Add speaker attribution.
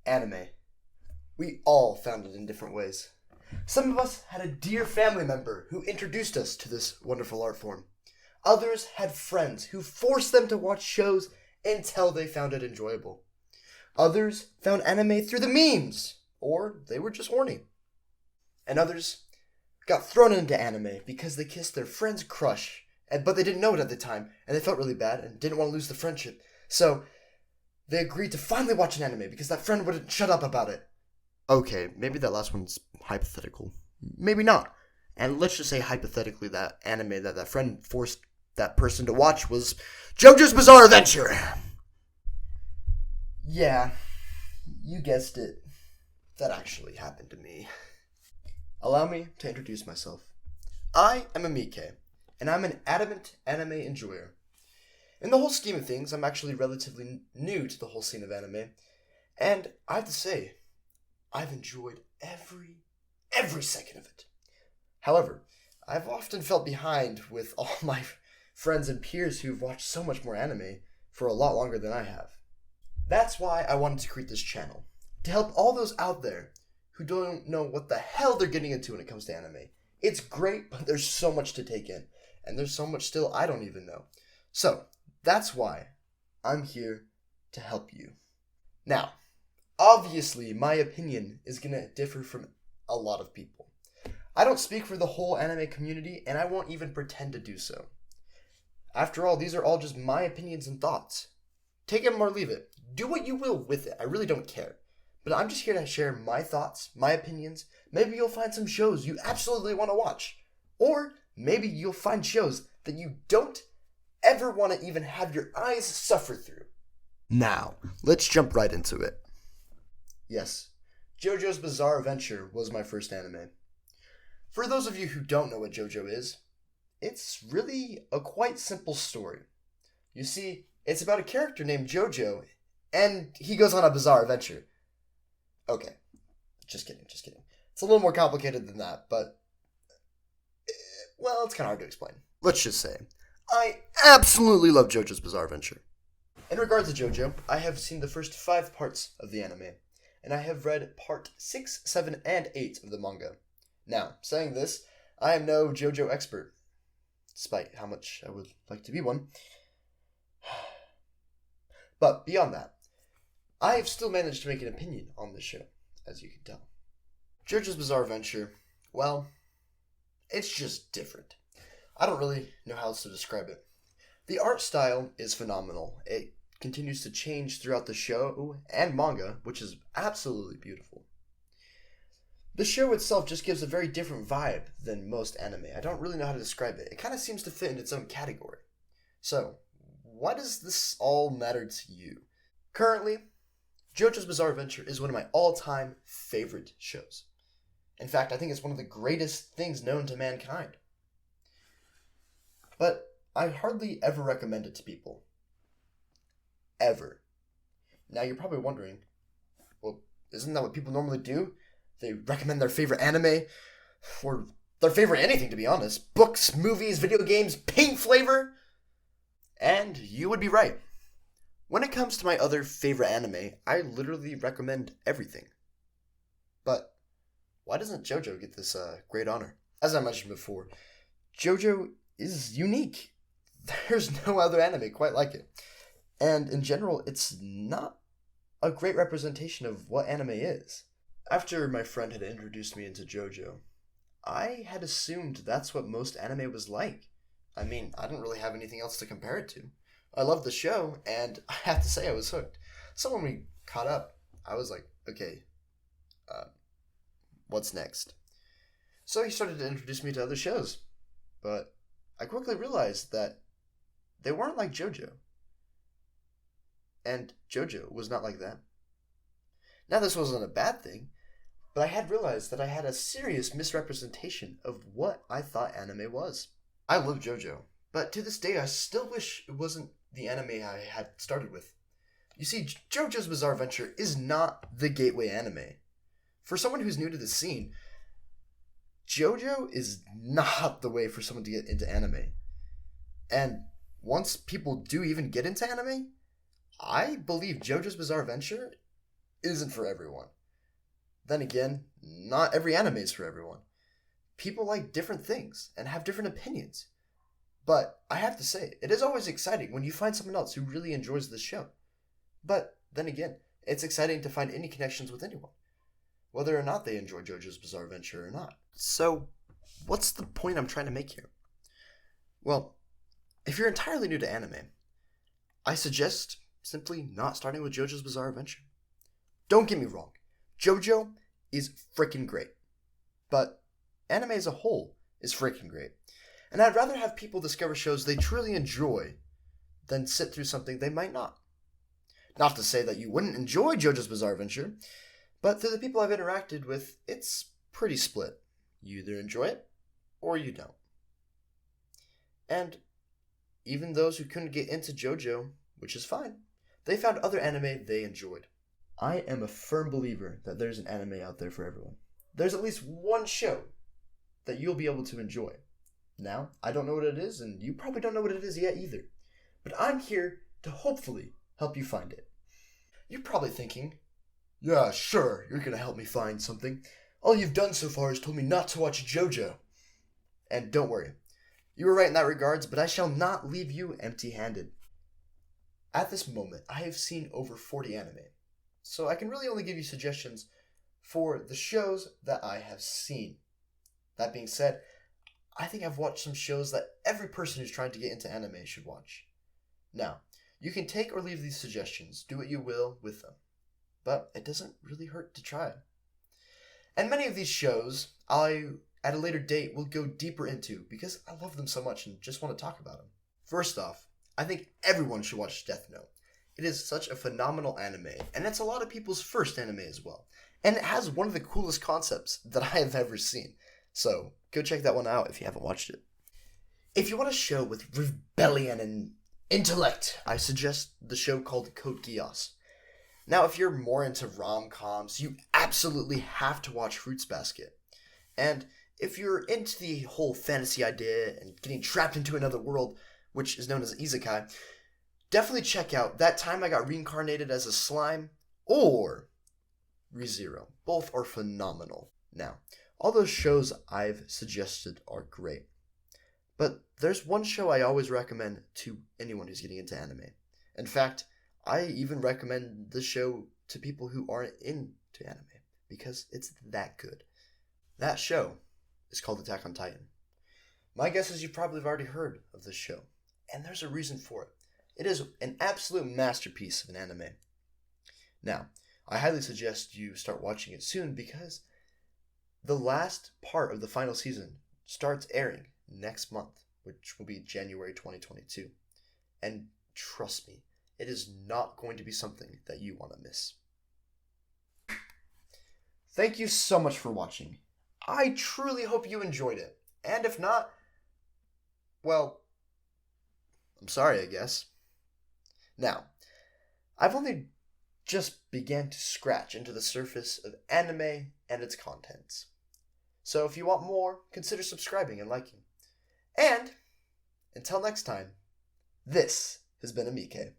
Speaker 1: Anime. We all found it in different ways. Some of us had a dear family member who introduced us to this wonderful art form. Others had friends who forced them to watch shows until they found it enjoyable. Others found anime through the memes, or they were just horny. And others got thrown into anime because they kissed their friend's crush, but they didn't know it at the time, and they felt really bad and didn't want to lose the friendship. So they agreed to finally watch an anime because that friend wouldn't shut up about it. Okay, maybe that last one's hypothetical. Maybe not. And let's just say hypothetically that anime that friend forced that person to watch was JoJo's Bizarre Adventure. Yeah, you guessed it. That actually happened to me. Allow me to introduce myself. I am Amike, and I'm an adamant anime enjoyer. In the whole scheme of things, I'm actually relatively new to the whole scene of anime, and I have to say, I've enjoyed every second of it. However, I've often felt behind with all my friends and peers who've watched so much more anime for a lot longer than I have. That's why I wanted to create this channel, to help all those out there who don't know what the hell they're getting into when it comes to anime. It's great, but there's so much to take in, and there's so much still I don't even know. So, that's why I'm here to help you. Now, obviously, my opinion is going to differ from a lot of people. I don't speak for the whole anime community, and I won't even pretend to do so. After all, these are all just my opinions and thoughts. Take it or leave it. Do what you will with it. I really don't care. But I'm just here to share my thoughts, my opinions. Maybe you'll find some shows you absolutely want to watch. Or maybe you'll find shows that you don't ever want to even have your eyes suffer through. Now, let's jump right into it. Yes, JoJo's Bizarre Adventure was my first anime. For those of you who don't know what JoJo is, it's really a quite simple story. You see, it's about a character named Jojo, and he goes on a bizarre adventure. Okay, just kidding. It's a little more complicated than that, but, well, it's kind of hard to explain. Let's just say, I absolutely love JoJo's Bizarre Adventure. In regards to JoJo, I have seen the first 5 parts of the anime, and I have read part 6, 7, and 8 of the manga. Now, saying this, I am no JoJo expert, despite how much I would like to be one. But beyond that, I have still managed to make an opinion on this show, as you can tell. JoJo's Bizarre Adventure, well, it's just different. I don't really know how else to describe it. The art style is phenomenal. It continues to change throughout the show and manga, which is absolutely beautiful. The show itself just gives a very different vibe than most anime. I don't really know how to describe it. It kind of seems to fit in its own category. So, why does this all matter to you? Currently, JoJo's Bizarre Adventure is one of my all-time favorite shows. In fact, I think it's one of the greatest things known to mankind. But I hardly ever recommend it to people. Ever. Now you're probably wondering, well, isn't that what people normally do? They recommend their favorite anime, or their favorite anything, to be honest. Books, movies, video games, pink flavor. And you would be right. When it comes to my other favorite anime, I literally recommend everything. But why doesn't JoJo get this great honor? As I mentioned before, JoJo is unique. There's no other anime quite like it. And in general, it's not a great representation of what anime is. After my friend had introduced me into JoJo, I had assumed that's what most anime was like. I mean, I didn't really have anything else to compare it to. I loved the show, and I have to say I was hooked. So when we caught up, I was like, okay, what's next? So he started to introduce me to other shows, but I quickly realized that they weren't like JoJo. And JoJo was not like them. Now, this wasn't a bad thing, but I had realized that I had a serious misrepresentation of what I thought anime was. I love JoJo, but to this day I still wish it wasn't the anime I had started with. You see, JoJo's Bizarre Adventure is not the gateway anime. For someone who's new to the scene, JoJo is not the way for someone to get into anime. And once people do even get into anime, I believe JoJo's Bizarre Adventure isn't for everyone. Then again, not every anime is for everyone. People like different things and have different opinions. But I have to say, it is always exciting when you find someone else who really enjoys the show. But then again, it's exciting to find any connections with anyone, whether or not they enjoy JoJo's Bizarre Adventure or not. So, what's the point I'm trying to make here? Well, if you're entirely new to anime, I suggest simply not starting with JoJo's Bizarre Adventure. Don't get me wrong, JoJo is freaking great. But anime as a whole is freaking great. And I'd rather have people discover shows they truly enjoy than sit through something they might not. Not to say that you wouldn't enjoy JoJo's Bizarre Adventure, but through the people I've interacted with, it's pretty split. You either enjoy it, or you don't. And even those who couldn't get into JoJo, which is fine, they found other anime they enjoyed. I am a firm believer that there's an anime out there for everyone. There's at least one show that you'll be able to enjoy. Now, I don't know what it is, and you probably don't know what it is yet either. But I'm here to hopefully help you find it. You're probably thinking, yeah, sure, you're going to help me find something. All you've done so far is told me not to watch JoJo. And don't worry, you were right in that regards, but I shall not leave you empty-handed. At this moment, I have seen over 40 anime, so I can really only give you suggestions for the shows that I have seen. That being said, I think I've watched some shows that every person who's trying to get into anime should watch. Now, you can take or leave these suggestions, do what you will with them, but it doesn't really hurt to try. And many of these shows, at a later date, will go deeper into because I love them so much and just want to talk about them. First off, I think everyone should watch Death Note. It is such a phenomenal anime, and it's a lot of people's first anime as well. And it has one of the coolest concepts that I have ever seen. So, go check that one out if you haven't watched it. If you want a show with rebellion and intellect, I suggest the show called Code Geass. Now, if you're more into rom-coms, you absolutely have to watch Fruits Basket. And if you're into the whole fantasy idea and getting trapped into another world, which is known as isekai, definitely check out That Time I Got Reincarnated as a Slime or ReZero. Both are phenomenal. Now, all those shows I've suggested are great. But there's one show I always recommend to anyone who's getting into anime. In fact, I even recommend this show to people who aren't into anime because it's that good. That show is called Attack on Titan. My guess is you probably have already heard of this show, and there's a reason for it. It is an absolute masterpiece of an anime. Now, I highly suggest you start watching it soon because the last part of the final season starts airing next month, which will be January 2022. And trust me, it is not going to be something that you want to miss. Thank you so much for watching. I truly hope you enjoyed it. And if not, well, I'm sorry, I guess. Now, I've only just began to scratch into the surface of anime and its contents. So if you want more, consider subscribing and liking. And until next time, this has been Amike.